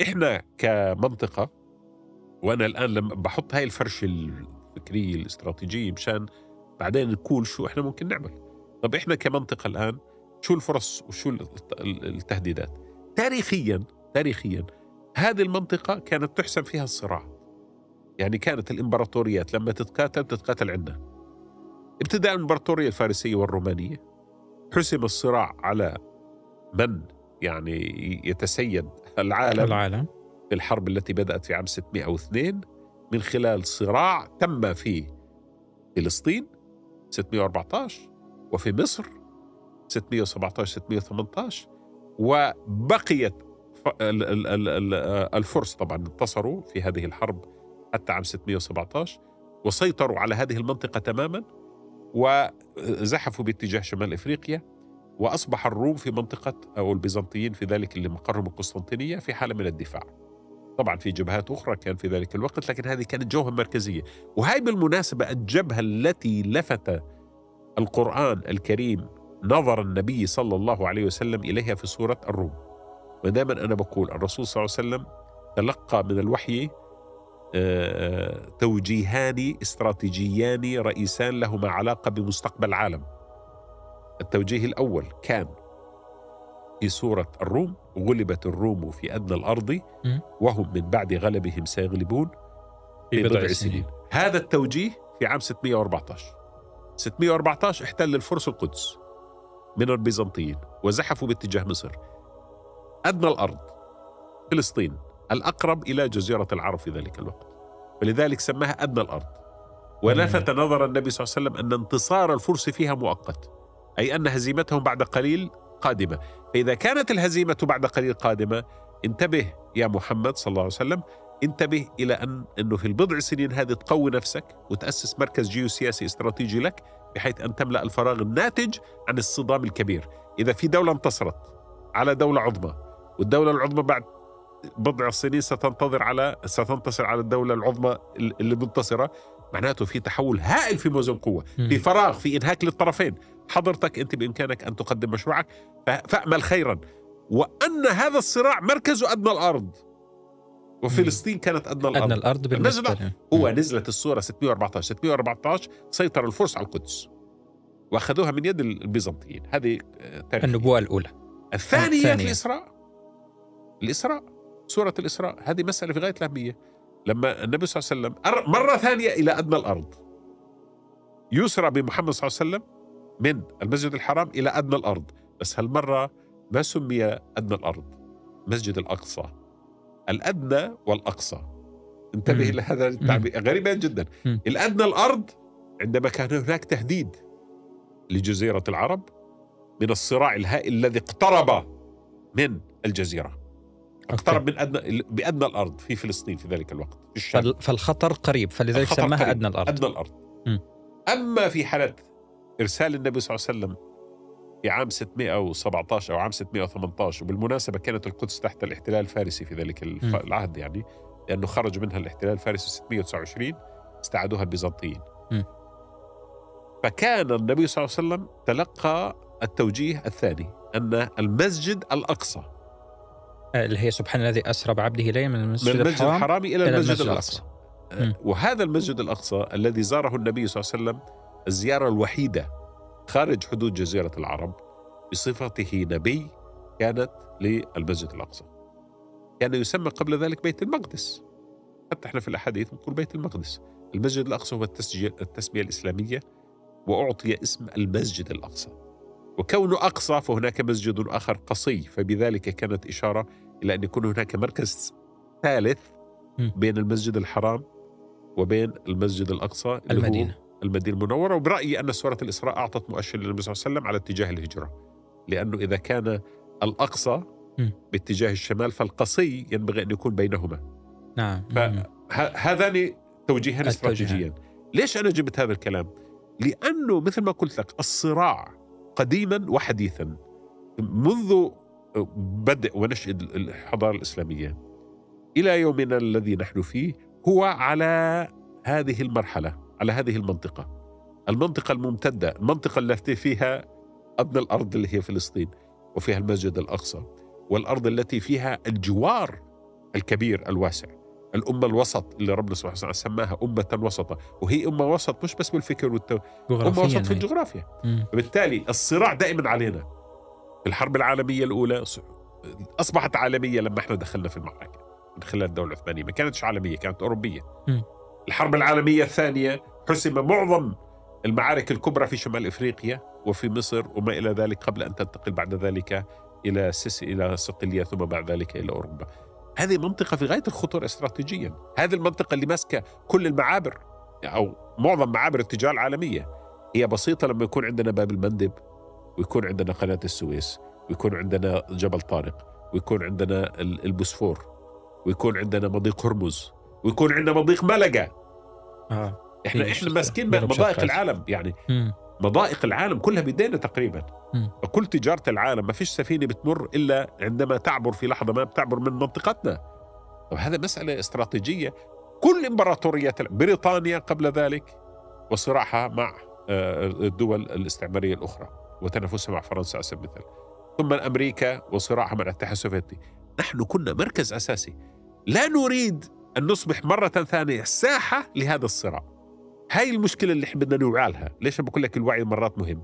إحنا كمنطقة، وأنا الآن لما بحط هاي الفرشة الفكرية الاستراتيجية مشان بعدين نقول شو إحنا ممكن نعمل. طب إحنا كمنطقة الآن شو الفرص وشو التهديدات؟ تاريخيا هذه المنطقة كانت تحسم فيها الصراع. يعني كانت الإمبراطوريات لما تتقاتل عندنا، ابتداء الإمبراطورية الفارسية والرومانية، حسم الصراع على من يعني يتسيد العالم في الحرب التي بدأت في عام 602 من خلال صراع تم في فلسطين 614 وفي مصر 617-618، وبقيت الفرس طبعا انتصروا في هذه الحرب حتى عام 617 وسيطروا على هذه المنطقة تماما وزحفوا باتجاه شمال إفريقيا، وأصبح الروم في منطقة أو البيزنطيين في ذلك اللي مقرهم القسطنطينية في حالة من الدفاع. طبعا في جبهات أخرى كان في ذلك الوقت، لكن هذه كانت جوهة مركزية. وهي بالمناسبة الجبهة التي لفت القرآن الكريم نظر النبي صلى الله عليه وسلم إليها في سورة الروم. ودائما أنا بقول الرسول صلى الله عليه وسلم تلقى من الوحي توجيهان استراتيجيان رئيسان لهما علاقة بمستقبل العالم. التوجيه الأول كان في سورة الروم: غلبت الروم في أدنى الأرض وهم من بعد غلبهم سيغلبون في بضع سنين. هذا التوجيه في عام 614 احتل الفرس القدس من البيزنطيين وزحفوا باتجاه مصر. أدنى الأرض فلسطين الأقرب إلى جزيرة العرب في ذلك الوقت، ولذلك سماها أدنى الأرض. ولفت نظر النبي صلى الله عليه وسلم أن انتصار الفرس فيها مؤقت، أي أن هزيمتهم بعد قليل قادمة. فإذا كانت الهزيمة بعد قليل قادمة، انتبه يا محمد صلى الله عليه وسلم، انتبه إلى أنه في البضع سنين هذه تقوي نفسك وتأسس مركز جيوسياسي استراتيجي لك بحيث أن تملأ الفراغ الناتج عن الصدام الكبير. إذا في دولة انتصرت على دولة عظمى، والدولة العظمى بعد بضع سنين ستنتصر على الدولة العظمى اللي منتصرة، معناته في تحول هائل في موزن قوة، في فراغ، في إنهاك للطرفين. حضرتك أنت بإمكانك أن تقدم مشروعك، فأمل خيرا. وأن هذا الصراع مركزه أدنى الأرض، وفلسطين كانت أدنى الأرض بالنسبة هو نزلت الصورة 614 سيطر الفرس على القدس وأخذوها من يد البيزنطيين. هذه النبوة الأولى. الثانية في الإسراء، سورة الإسراء، هذه مسألة في غاية الأهمية. لما النبي صلى الله عليه وسلم مرة ثانية إلى أدنى الأرض، يسرى بمحمد صلى الله عليه وسلم من المسجد الحرام إلى أدنى الأرض، بس هالمرة ما سمي أدنى الأرض، مسجد الأقصى. الأدنى والأقصى، انتبه إلى هذا التعبير غريبا جدا. الأدنى الأرض عندما كان هناك تهديد لجزيرة العرب من الصراع الهائل الذي اقترب من الجزيرة، اقترب بأدنى الأرض في فلسطين في ذلك الوقت في الشام. فالخطر قريب، فلذلك سماها أدنى الأرض. أما في حالة إرسال النبي صلى الله عليه وسلم في عام 617 أو عام 618، وبالمناسبة كانت القدس تحت الاحتلال الفارسي في ذلك العهد، يعني لأنه خرج منها الاحتلال الفارسي 629 استعادوها البيزنطيين. فكان النبي صلى الله عليه وسلم تلقى التوجيه الثاني أن المسجد الأقصى اللي هي سبحان الذي أسرى بعبده ليلا من المسجد الحرام إلى المسجد الأقصى. وهذا المسجد الأقصى الذي زاره النبي صلى الله عليه وسلم الزيارة الوحيدة خارج حدود جزيرة العرب بصفته نبي كانت للمسجد الأقصى. كان يسمى قبل ذلك بيت المقدس، حتى احنا في الأحاديث نقول بيت المقدس. المسجد الأقصى هو التسمية الإسلامية، وأعطي اسم المسجد الأقصى. وكونه أقصى فهناك مسجد آخر قصي، فبذلك كانت إشارة إلى أن يكون هناك مركز ثالث بين المسجد الحرام وبين المسجد الأقصى، المدينة المنورة. وبرأيي أن سورة الإسراء أعطت مؤشر للنبي صلى الله عليه وسلم على اتجاه الهجرة، لأنه إذا كان الأقصى باتجاه الشمال فالقصي ينبغي أن يكون بينهما. نعم. فهذان توجيهان استراتيجيان. ليش أنا جبت هذا الكلام؟ لأنه مثل ما قلت لك الصراع قديما وحديثا منذ بدء ونشأ الحضارة الإسلامية إلى يومنا الذي نحن فيه هو على هذه المرحلة، على هذه المنطقة الممتدة، المنطقة التي فيها أدنى الأرض اللي هي فلسطين، وفيها المسجد الأقصى، والأرض التي فيها الجوار الكبير الواسع، الأمة الوسط اللي ربنا سبحانه وتعالى سماها أمة وسطة، وهي أمة وسط مش بس بالفكر أمة جغرافيا وسط في الجغرافيا. مم. وبالتالي الصراع دائما علينا. في الحرب العالمية الأولى أصبحت عالمية لما احنا دخلنا في المعركة من خلال الدولة العثمانية، ما كانتش عالمية، كانت أوروبية. مم. الحرب العالمية الثانية حسم معظم المعارك الكبرى في شمال إفريقيا وفي مصر وما إلى ذلك، قبل أن تنتقل بعد ذلك إلى صقلية ثم بعد ذلك إلى أوروبا. هذه منطقة في غاية الخطورة استراتيجيا. هذه المنطقة اللي ماسكة كل المعابر أو معظم معابر التجارة العالمية. هي بسيطة لما يكون عندنا باب المندب، ويكون عندنا قناة السويس، ويكون عندنا جبل طارق، ويكون عندنا البوسفور، ويكون عندنا مضيق هرمز، ويكون عندنا مضيق ملقا. احنا ماسكين مضائق العالم، يعني مضائق العالم كلها بيدينا تقريبا. كل تجارة العالم ما فيش سفينة بتمر إلا عندما تعبر في لحظة ما بتعبر من منطقتنا. طب هذا مسألة استراتيجية. كل إمبراطوريات بريطانيا قبل ذلك وصراعها مع الدول الاستعمارية الأخرى وتنافسها مع فرنسا على سبيل المثال، ثم أمريكا وصراعها مع الاتحاد السوفيتي. نحن كنا مركز أساسي. لا نريد أن نصبح مرة ثانية ساحة لهذا الصراع. هاي المشكلة اللي بدنا نوعى لها. ليش بقول لك الوعي مرات مهم؟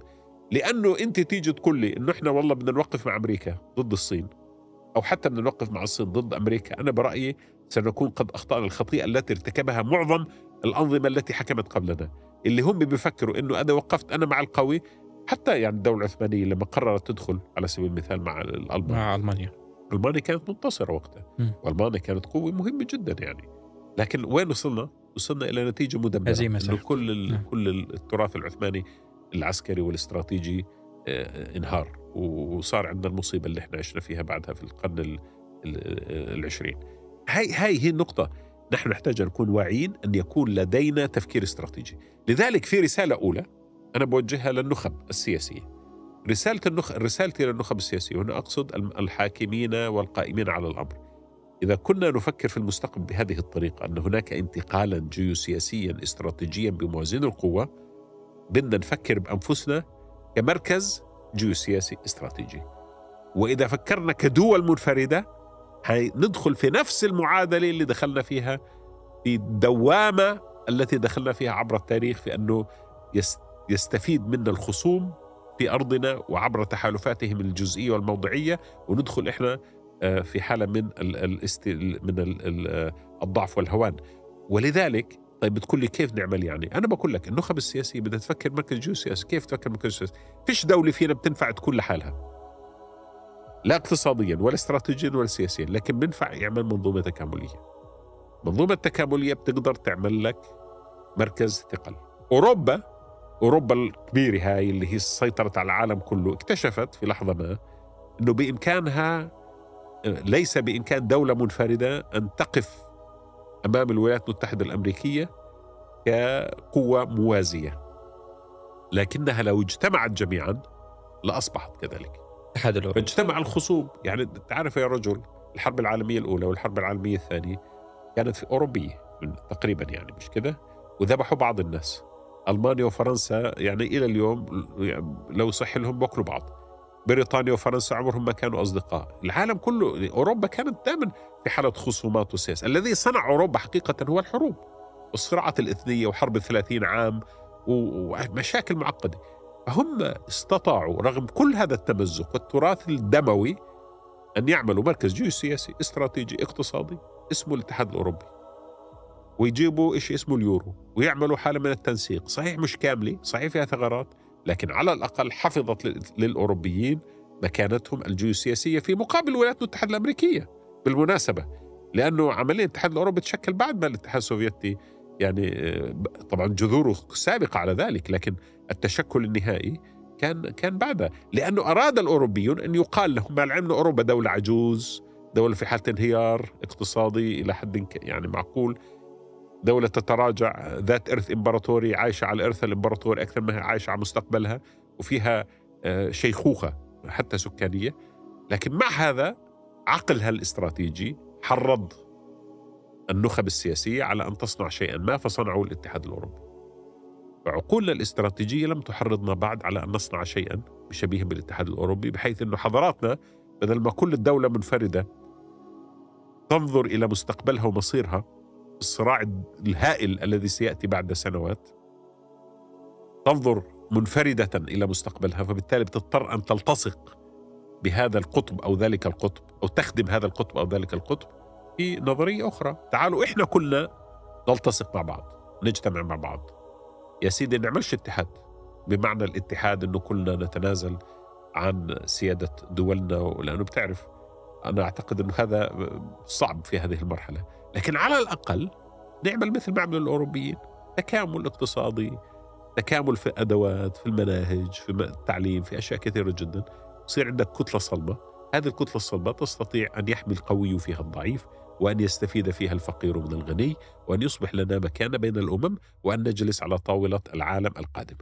لأنه أنت تيجي تقول لي إنه إحنا والله بدنا نوقف مع أمريكا ضد الصين، أو حتى بدنا نوقف مع الصين ضد أمريكا. أنا برأيي سنكون قد أخطأنا الخطيئة التي ارتكبها معظم الأنظمة التي حكمت قبلنا، اللي هم بيفكروا إنه أنا وقفت أنا مع القوي. حتى يعني الدولة العثمانية لما قررت تدخل على سبيل المثال مع ألمانيا كانت منتصرة وقتها، وألمانيا كانت قوة مهمة جدا يعني. لكن وين وصلنا إلى نتيجة مدمرة، إنه كل التراث العثماني العسكري والاستراتيجي انهار، وصار عندنا المصيبة اللي احنا عشنا فيها بعدها في القرن العشرين. هاي هي النقطة. نحن نحتاج أن نكون واعيين أن يكون لدينا تفكير استراتيجي. لذلك في رسالة أولى أنا بوجهها للنخب السياسية. رسالتي للنخب السياسية، وأنا أقصد الحاكمين والقائمين على الأمر. إذا كنا نفكر في المستقبل بهذه الطريقة، أن هناك انتقالا جيوسياسيا استراتيجيا بموازين القوة، بدنا نفكر بأنفسنا كمركز جيوسياسي استراتيجي. وإذا فكرنا كدول منفردة ندخل في نفس المعادلة اللي دخلنا فيها، في الدوامة التي دخلنا فيها عبر التاريخ، في أنه يستفيد منا الخصوم في أرضنا وعبر تحالفاتهم الجزئية والموضعية، وندخل إحنا في حالة من الضعف والهوان. ولذلك طيب بتقول لي كيف نعمل؟ يعني أنا بقول لك النخب السياسية بدها تفكر مركز جيوسياسي. كيف تفكر مركز جيوسياسي؟ فيش دولة فينا بتنفع تكون لحالها، لا اقتصاديا ولا استراتيجيا ولا سياسيا، لكن بنفع يعمل منظومة تكاملية. منظومة تكاملية بتقدر تعمل لك مركز ثقل. أوروبا الكبيرة هاي اللي هي سيطرت على العالم كله اكتشفت في لحظة ما أنه بإمكانها، ليس بإمكان دولة منفردة أن تقف أمام الولايات المتحدة الأمريكية كقوة موازية، لكنها لو اجتمعت جميعا لأصبحت كذلك. فاجتمع الخصوم. يعني تعرف يا رجل، الحرب العالمية الأولى والحرب العالمية الثانية كانت في أوروبية تقريبا، يعني مش كده، وذبحوا بعض الناس. ألمانيا وفرنسا يعني إلى اليوم لو صح لهم بأكلوا بعض. بريطانيا وفرنسا عمرهم ما كانوا أصدقاء. العالم كله، أوروبا كانت دائما في حالة خصومات وسياسة. الذي صنع أوروبا حقيقة هو الحروب والصراعات الإثنية وحرب 30 عام ومشاكل معقدة. فهم استطاعوا رغم كل هذا التمزق والتراث الدموي أن يعملوا مركز جيوسياسي استراتيجي اقتصادي اسمه الاتحاد الأوروبي، ويجيبوا إشي اسمه اليورو، ويعملوا حالة من التنسيق. صحيح مش كاملة، صحيح فيها ثغرات، لكن على الأقل حفظت للأوروبيين مكانتهم الجيوسياسية في مقابل الولايات المتحدة الأمريكية بالمناسبة. لأنه عملية الاتحاد الأوروبي تشكل بعد ما الاتحاد السوفيتي، يعني طبعا جذوره سابقة على ذلك، لكن التشكل النهائي كان بعدها. لأنه أراد الأوروبيون أن يقال لهم مع العلم أوروبا دولة عجوز، دولة في حالة انهيار اقتصادي إلى حد يعني معقول، دولة تتراجع، ذات إرث إمبراطوري، عايشة على إرث الإمبراطوري أكثر ما هي عايشة على مستقبلها، وفيها شيخوخة حتى سكانية. لكن مع هذا عقلها الاستراتيجي حرض النخب السياسية على أن تصنع شيئا ما، فصنعوا الاتحاد الأوروبي. فعقولنا الاستراتيجية لم تحرضنا بعد على أن نصنع شيئا بشبيه بالاتحاد الأوروبي، بحيث أنه حضاراتنا بدل ما كل الدولة منفردة تنظر إلى مستقبلها ومصيرها، الصراع الهائل الذي سيأتي بعد سنوات، تنظر منفردة إلى مستقبلها، فبالتالي بتضطر أن تلتصق بهذا القطب أو ذلك القطب، أو تخدم هذا القطب أو ذلك القطب في نظرية أخرى. تعالوا إحنا كلنا نلتصق مع بعض، نجتمع مع بعض، يا سيدي نعملش اتحاد بمعنى الاتحاد أنه كلنا نتنازل عن سيادة دولنا، لأنه بتعرف أنا أعتقد أنه هذا صعب في هذه المرحلة، لكن على الأقل نعمل مثل ما عملوا الأوروبيين، تكامل اقتصادي، تكامل في أدوات، في المناهج، في التعليم، في أشياء كثيرة جدا. يصير عندك كتلة صلبة، هذه الكتلة الصلبة تستطيع أن يحمي القوي فيها الضعيف، وأن يستفيد فيها الفقير من الغني، وأن يصبح لنا مكانة بين الأمم، وأن نجلس على طاولة العالم القادم.